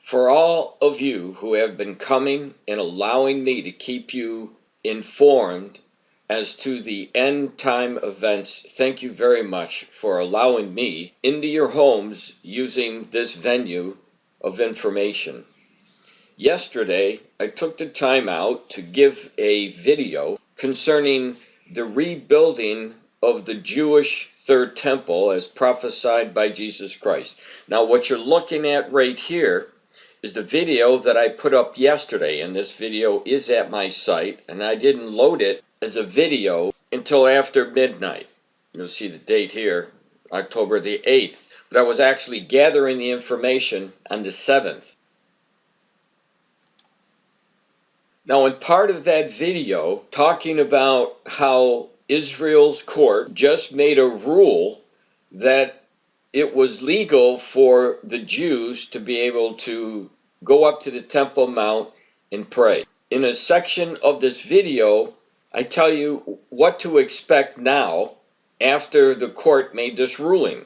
For all of you who have been coming and allowing me to keep you informed as to the end time events, thank you very much for allowing me into your homes using this venue of information. Yesterday, I took the time out to give a video concerning the rebuilding of the Jewish Third Temple as prophesied by Jesus Christ. Now, what you're looking at right here is the video that I put up yesterday, and this video is at my site, and I didn't load it as a video until after midnight. You'll see the date here, October the 8th, but I was actually gathering the information on the 7th. Now, in part of that video, talking about how Israel's court just made a rule that it was legal for the Jews to be able to go up to the Temple Mount and pray. In a section of this video, I tell you what to expect now after the court made this ruling.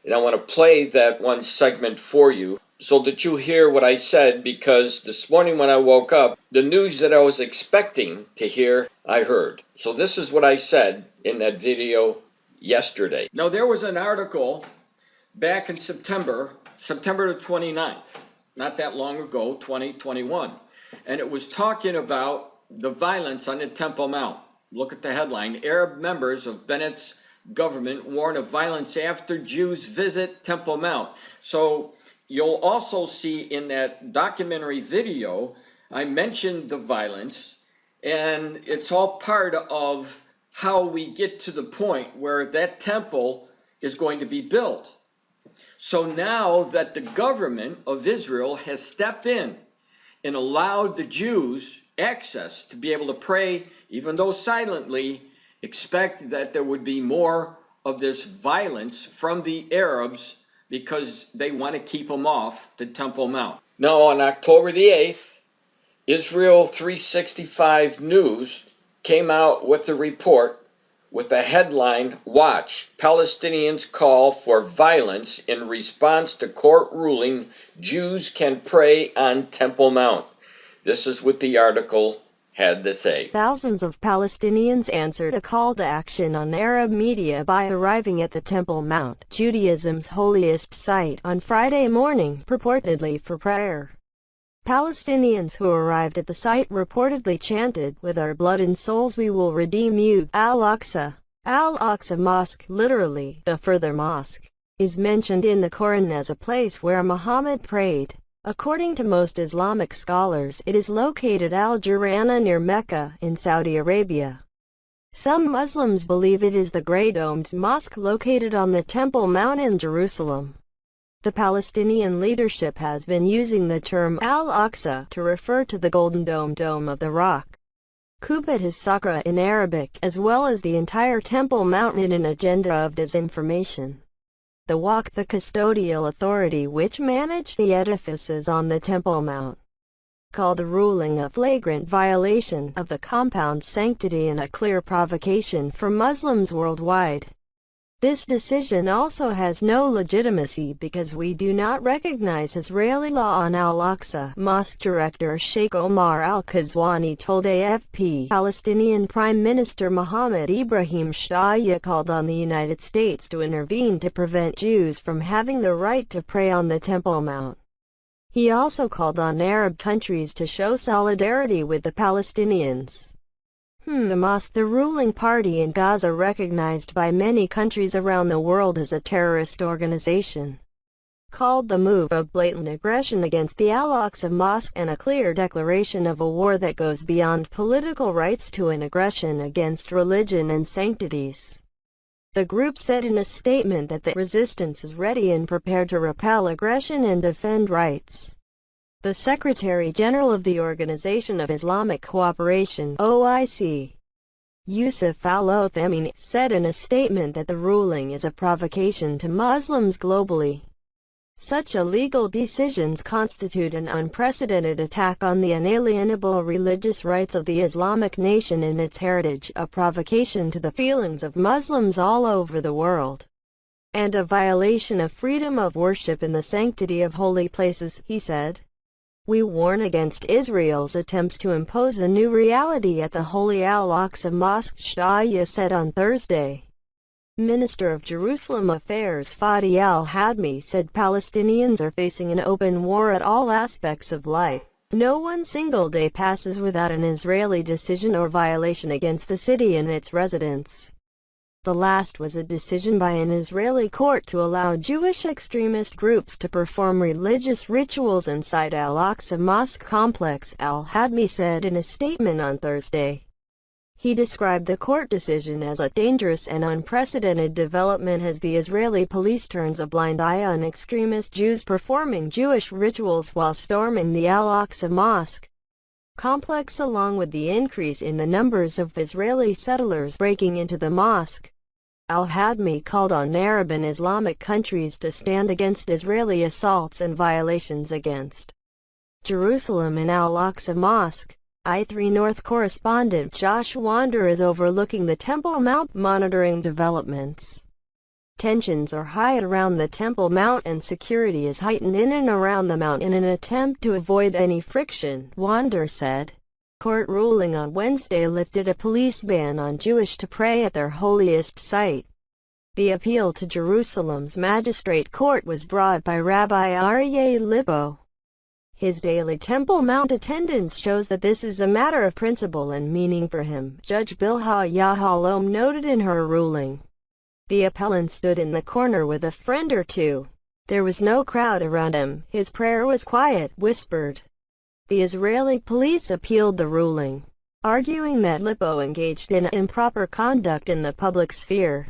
And I want to play that one segment for you so that you hear what I said, because this morning when I woke up, the news that I was expecting to hear, I heard. So this is what I said in that video yesterday. Now, there was an article back in September the 29th, not that long ago, 2021, and it was talking about the violence on the Temple Mount. Look at the headline: Arab members of Bennett's government warn of violence after Jews visit Temple Mount. So you'll also see in that documentary video, I mentioned the violence, and it's all part of how we get to the point where that temple is going to be built. So now that the government of Israel has stepped in and allowed the Jews access to be able to pray, even though silently, expect that there would be more of this violence from the Arabs because they want to keep them off the Temple Mount. Now, on October the 8th, Israel 365 News came out with a report with the headline, "Watch, Palestinians call for violence in response to court ruling Jews can pray on Temple Mount." This is what the article had to say. Thousands of Palestinians answered a call to action on Arab media by arriving at the Temple Mount, Judaism's holiest site, on Friday morning, purportedly for prayer. Palestinians who arrived at the site reportedly chanted, "With our blood and souls we will redeem you." Al-Aqsa Mosque, literally, the further mosque, is mentioned in the Quran as a place where Muhammad prayed. According to most Islamic scholars, it is located Al-Jirana near Mecca, in Saudi Arabia. Some Muslims believe it is the Grey Domed Mosque located on the Temple Mount in Jerusalem. The Palestinian leadership has been using the term Al-Aqsa to refer to the Golden Dome of the Rock, Qubbat as-Sakra in Arabic, as well as the entire Temple Mount, in an agenda of disinformation. The Waqf, the custodial authority which managed the edifices on the Temple Mount, called the ruling a flagrant violation of the compound's sanctity and a clear provocation for Muslims worldwide. This decision also has no legitimacy because we do not recognize Israeli law on Al-Aqsa. Mosque Director Sheikh Omar Al-Qazwani told AFP Palestinian Prime Minister Mohammed Ibrahim Shtayyeh called on the United States to intervene to prevent Jews from having the right to pray on the Temple Mount. He also called on Arab countries to show solidarity with the Palestinians. Hamas, the ruling party in Gaza, recognized by many countries around the world as a terrorist organization, called the move a blatant aggression against the Al-Aqsa Mosque and a clear declaration of a war that goes beyond political rights to an aggression against religion and sanctities. The group said in a statement that the resistance is ready and prepared to repel aggression and defend rights. The Secretary General of the Organization of Islamic Cooperation (OIC), Yusuf Al-Othamini, said in a statement that the ruling is a provocation to Muslims globally. Such illegal decisions constitute an unprecedented attack on the inalienable religious rights of the Islamic nation and its heritage, a provocation to the feelings of Muslims all over the world. and a violation of freedom of worship in the sanctity of holy places, he said. We warn against Israel's attempts to impose a new reality at the holy Al-Aqsa Mosque, Shahya said on Thursday. Minister of Jerusalem Affairs Fadi al-Hadmi said Palestinians are facing an open war at all aspects of life. No one single day passes without an Israeli decision or violation against the city and its residents. The last was a decision by an Israeli court to allow Jewish extremist groups to perform religious rituals inside Al-Aqsa Mosque complex, al-Hadmi said in a statement on Thursday. He described the court decision as a dangerous and unprecedented development as the Israeli police turns a blind eye on extremist Jews performing Jewish rituals while storming the Al-Aqsa Mosque complex, along with the increase in the numbers of Israeli settlers breaking into the mosque. Al-Hadmi called on Arab and Islamic countries to stand against Israeli assaults and violations against Jerusalem and Al-Aqsa Mosque. I3 North correspondent Josh Wander is overlooking the Temple Mount, monitoring developments. Tensions are high around the Temple Mount and security is heightened in and around the mount in an attempt to avoid any friction, Wander said. Court ruling on Wednesday lifted a police ban on Jewish to pray at their holiest site. The appeal to Jerusalem's magistrate court was brought by Rabbi Aryeh Libo. His daily Temple Mount attendance shows that this is a matter of principle and meaning for him, Judge Bilha Yahalom noted in her ruling. The appellant stood in the corner with a friend or two. There was no crowd around him. His prayer was quiet, whispered. The Israeli police appealed the ruling, arguing that Libo engaged in improper conduct in the public sphere.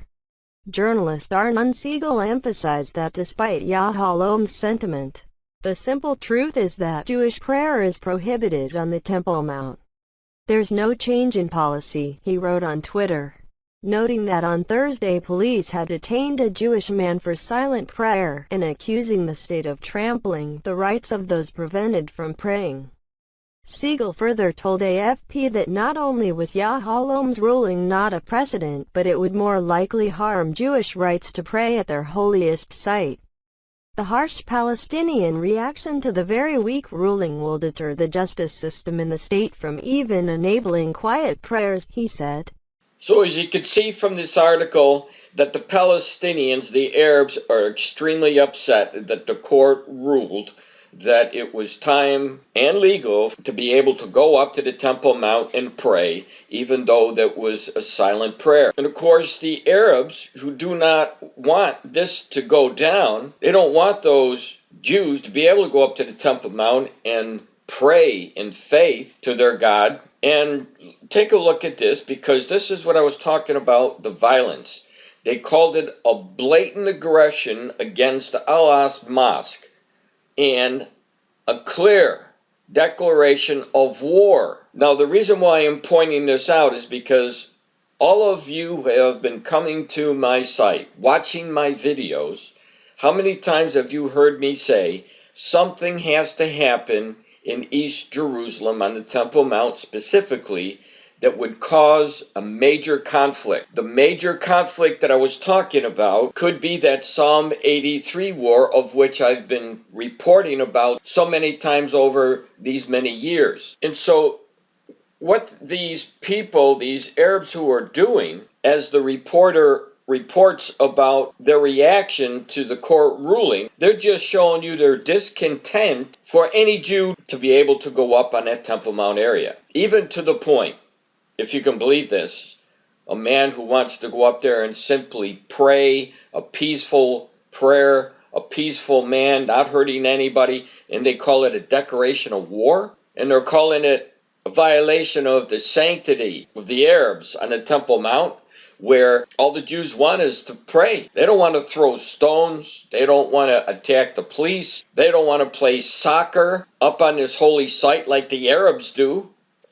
Journalist Arnon Siegel emphasized that despite Yahalom's sentiment, the simple truth is that Jewish prayer is prohibited on the Temple Mount. There's no change in policy, he wrote on Twitter, noting that on Thursday police had detained a Jewish man for silent prayer and accusing the state of trampling the rights of those prevented from praying. Siegel further told AFP that not only was Yahalom's ruling not a precedent, but it would more likely harm Jewish rights to pray at their holiest site. The harsh Palestinian reaction to the very weak ruling will deter the justice system in the state from even enabling quiet prayers, he said. So as you can see from this article, that the Palestinians, the Arabs, are extremely upset that the court ruled that it was time and legal to be able to go up to the Temple Mount and pray, even though that was a silent prayer. And of course, the Arabs, who do not want this to go down, they don't want those Jews to be able to go up to the Temple Mount and pray in faith to their God. And take a look at this, because this is what I was talking about, the violence. They called it a blatant aggression against the Al-Aqsa Mosque and a clear declaration of war. Now, the reason why I'm pointing this out is because all of you who have been coming to my site, watching my videos, how many times have you heard me say something has to happen in East Jerusalem on the Temple Mount specifically that would cause a major conflict? The major conflict that I was talking about could be that Psalm 83 war, of which I've been reporting about so many times over these many years. And so what these people, these Arabs who are doing, as the reporter reports about their reaction to the court ruling, they're just showing you their discontent for any Jew to be able to go up on that Temple Mount area. Even to the point, if you can believe this, a man who wants to go up there and simply pray a peaceful prayer, a peaceful man, not hurting anybody, and they call it a declaration of war, and they're calling it a violation of the sanctity of the Arabs on the Temple Mount, where all the Jews want is to pray. They don't want to throw stones. They don't want to attack the police. They don't want to play soccer up on this holy site like the Arabs do.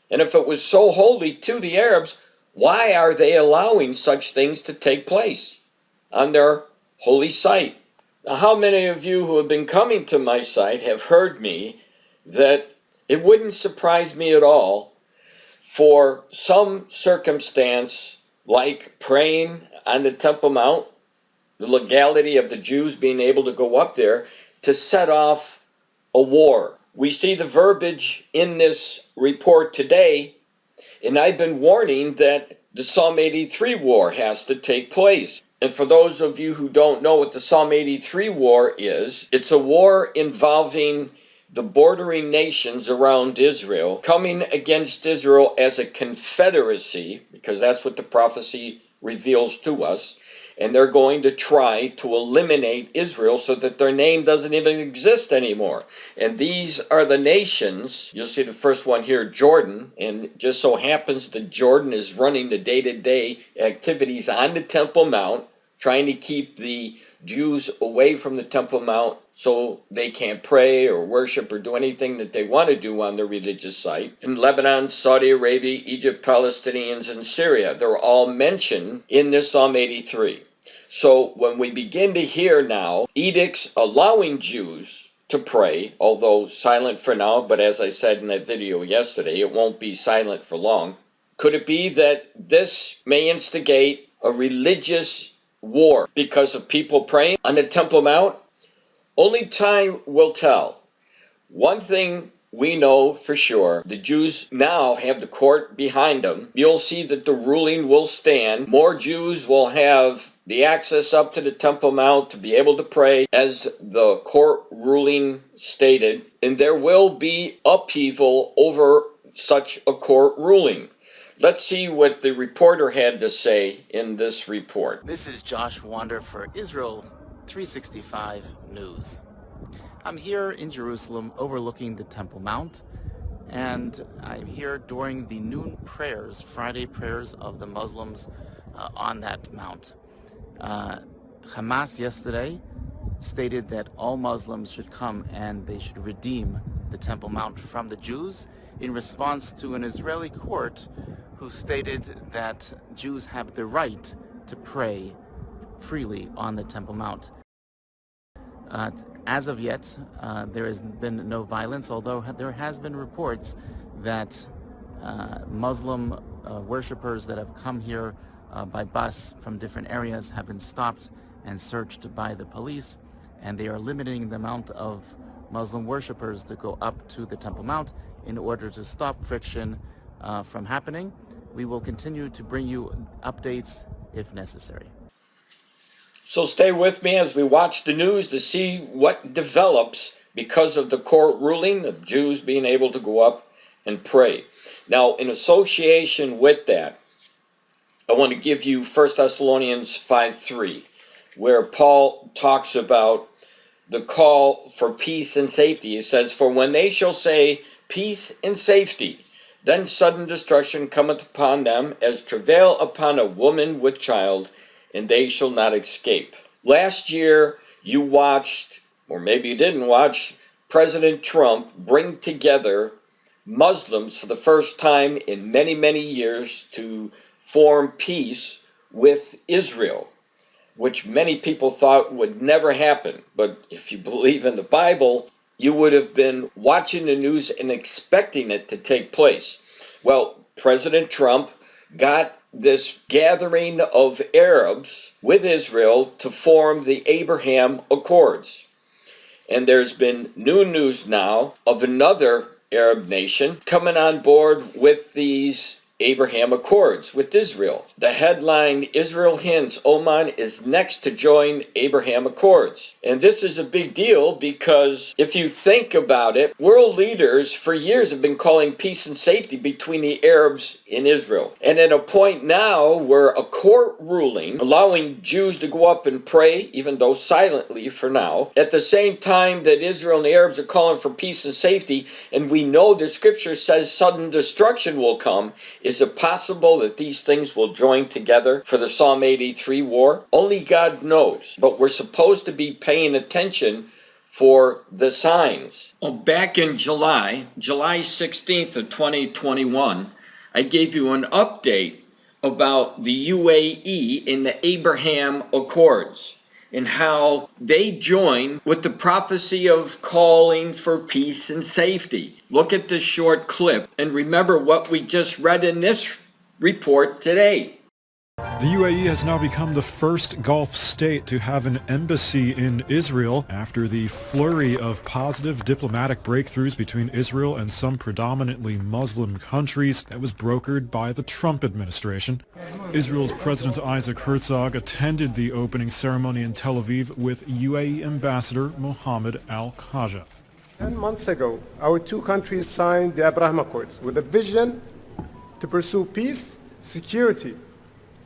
And if it was so holy to the Arabs, why are they allowing such things to take place on their holy site? Now, how many of you who have been coming to my site have heard me that it wouldn't surprise me at all for some circumstance like praying on the Temple Mount the legality of the Jews being able to go up there to set off a war. We see the verbiage in this report today, and I've been warning that the Psalm 83 war has to take place. And for those of you who don't know what the Psalm 83 war is, it's a war involving the bordering nations around Israel coming against Israel as a confederacy, because that's what the prophecy reveals to us. And they're going to try to eliminate Israel so that their name doesn't even exist anymore. And these are the nations. You'll see the first one here, Jordan. And it just so happens that Jordan is running the day-to-day activities on the Temple Mount, trying to keep the Jews away from the Temple Mount so they can't pray or worship or do anything that they want to do on their religious site. In Lebanon, Saudi Arabia, Egypt, Palestinians, and Syria, they're all mentioned in this Psalm 83. So when we begin to hear now edicts allowing Jews to pray, although silent for now, but as I said in that video yesterday, it won't be silent for long. Could it be that this may instigate a religious war because of people praying on the Temple Mount? Only time will tell. One thing we know for sure, the Jews now have the court behind them. You'll see that the ruling will stand. More Jews will have the access up to the Temple Mount to be able to pray, as the court ruling stated, and there will be upheaval over such a court ruling. Let's see what the reporter had to say in this report. This is Josh Wander for Israel 365 News. I'm here in Jerusalem overlooking the Temple Mount, and I'm here during the noon prayers, Friday prayers of the Muslims on that mount. Hamas yesterday stated that all Muslims should come and they should redeem the Temple Mount from the Jews in response to an Israeli court who stated that Jews have the right to pray freely on the Temple Mount. As of yet, there has been no violence, although there has been reports that Muslim worshippers that have come here by bus from different areas have been stopped and searched by the police, and they are limiting the amount of Muslim worshippers to go up to the Temple Mount in order to stop friction from happening. We will continue to bring you updates if necessary. So stay with me as we watch the news to see what develops because of the court ruling of Jews being able to go up and pray. Now, in association with that, I want to give you 1 Thessalonians 5:3, where Paul talks about the call for peace and safety. He says, "For when they shall say peace and safety, then sudden destruction cometh upon them as travail upon a woman with child, and they shall not escape." Last year, you watched, or maybe you didn't watch, President Trump bring together Muslims for the first time in many, many years to form peace with Israel, which many people thought would never happen. But if you believe in the Bible, you would have been watching the news and expecting it to take place. Well, President Trump got this gathering of Arabs with Israel to form the Abraham Accords. And there's been new news now of another Arab nation coming on board with these Abraham Accords with Israel. The headline, Israel hints Oman is next to join Abraham Accords. And this is a big deal because if you think about it, world leaders for years have been calling peace and safety between the Arabs and Israel. And at a point now where a court ruling allowing Jews to go up and pray, even though silently for now, at the same time that Israel and the Arabs are calling for peace and safety, and we know the scripture says sudden destruction will come, is it possible that these things will join together for the Psalm 83 war? Only God knows. But we're supposed to be paying attention for the signs. Well, back in July 16th of 2021, I gave you an update about the UAE in the Abraham Accords and how they join with the prophecy of calling for peace and safety. Look at this short clip and remember what we just read in this report today. The UAE has now become the first Gulf state to have an embassy in Israel after the flurry of positive diplomatic breakthroughs between Israel and some predominantly Muslim countries that was brokered by the Trump administration. Israel's President Isaac Herzog attended the opening ceremony in Tel Aviv with UAE Ambassador Mohammed Al-Aqsa. 10 months ago, our two countries signed the Abraham Accords with a vision to pursue peace, security,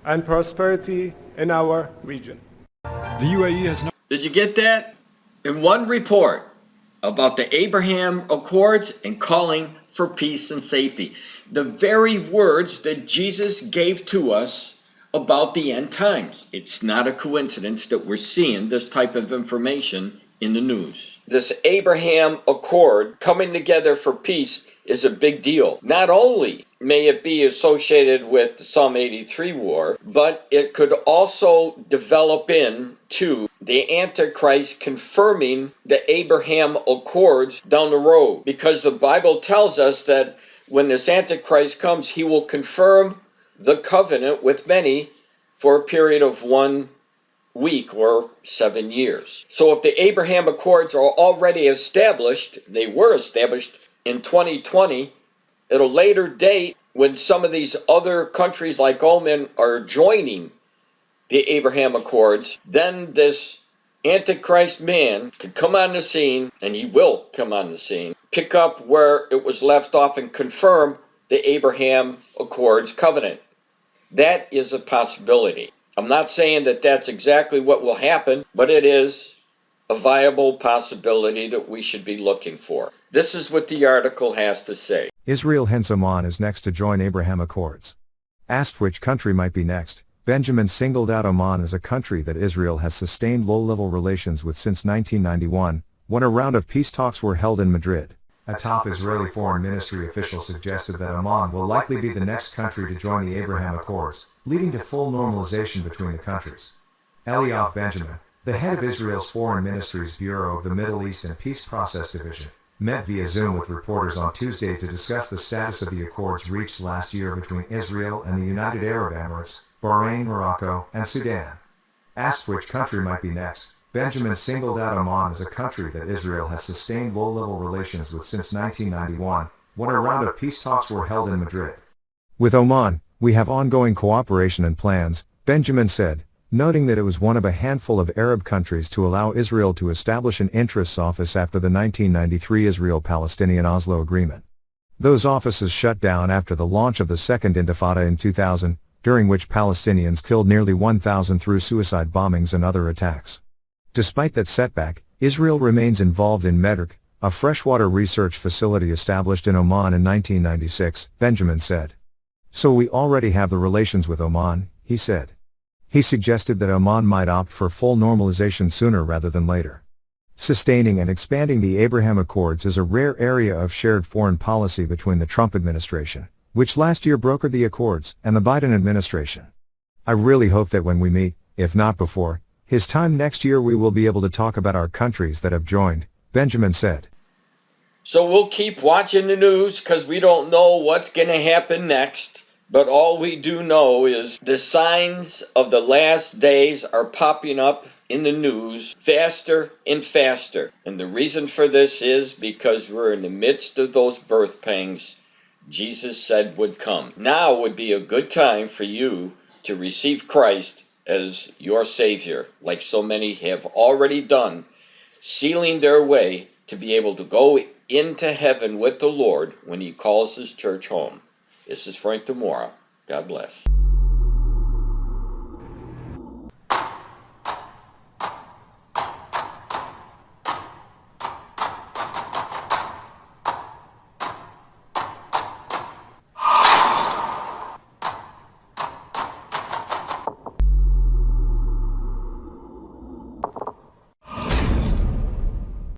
and prosperity in our region. The UAE has now... Did you get that? In one report about the Abraham Accords and calling for peace and safety. The very words that Jesus gave to us about the end times. It's not a coincidence that we're seeing this type of information in the news. This Abraham Accord coming together for peace is a big deal. Not only may it be associated with the Psalm 83 war, but it could also develop into the Antichrist confirming the Abraham Accords down the road. Because the Bible tells us that when this Antichrist comes, he will confirm the covenant with many for a period of 1 week or 7 years. So if the Abraham Accords are already established, they were established in 2020, at a later date when some of these other countries like Oman are joining the Abraham Accords, then this Antichrist man could come on the scene, and he will come on the scene, pick up where it was left off and confirm the Abraham Accords covenant. That is a possibility. I'm not saying that that's exactly what will happen, but it is a viable possibility that we should be looking for. This is what the article has to say. Israel hints Oman is next to join Abraham Accords. Asked which country might be next, Benjamin singled out Oman as a country that Israel has sustained low-level relations with since 1991, when a round of peace talks were held in Madrid. A top Israeli foreign ministry official suggested that Oman will likely be the next country to join the Abraham Accords, leading to full normalization between the countries. Eliyav Benjamin, the head of Israel's Foreign Ministry's Bureau of the Middle East and Peace Process Division, met via Zoom with reporters on Tuesday to discuss the status of the accords reached last year between Israel and the United Arab Emirates, Bahrain, Morocco, and Sudan. Asked which country might be next, Benjamin singled out Oman as a country that Israel has sustained low-level relations with since 1991, when a round of peace talks were held in Madrid. With Oman, we have ongoing cooperation and plans, Benjamin said, noting that it was one of a handful of Arab countries to allow Israel to establish an interests office after the 1993 Israel-Palestinian Oslo Agreement. Those offices shut down after the launch of the Second Intifada in 2000, during which Palestinians killed nearly 1,000 through suicide bombings and other attacks. Despite that setback, Israel remains involved in Medrek, a freshwater research facility established in Oman in 1996, Benjamin said. So we already have the relations with Oman, he said. He suggested that Oman might opt for full normalization sooner rather than later. Sustaining and expanding the Abraham Accords is a rare area of shared foreign policy between the Trump administration, which last year brokered the accords, and the Biden administration. I really hope that when we meet, if not before, his time next year we will be able to talk about our countries that have joined, Benjamin said. So we'll keep watching the news because we don't know what's going to happen next. But all we do know is the signs of the last days are popping up in the news faster and faster. And the reason for this is because we're in the midst of those birth pangs Jesus said would come. Now would be a good time for you to receive Christ as your Savior, like so many have already done, sealing their way to be able to go into heaven with the Lord when He calls His church home. This is Frank Demora. God bless.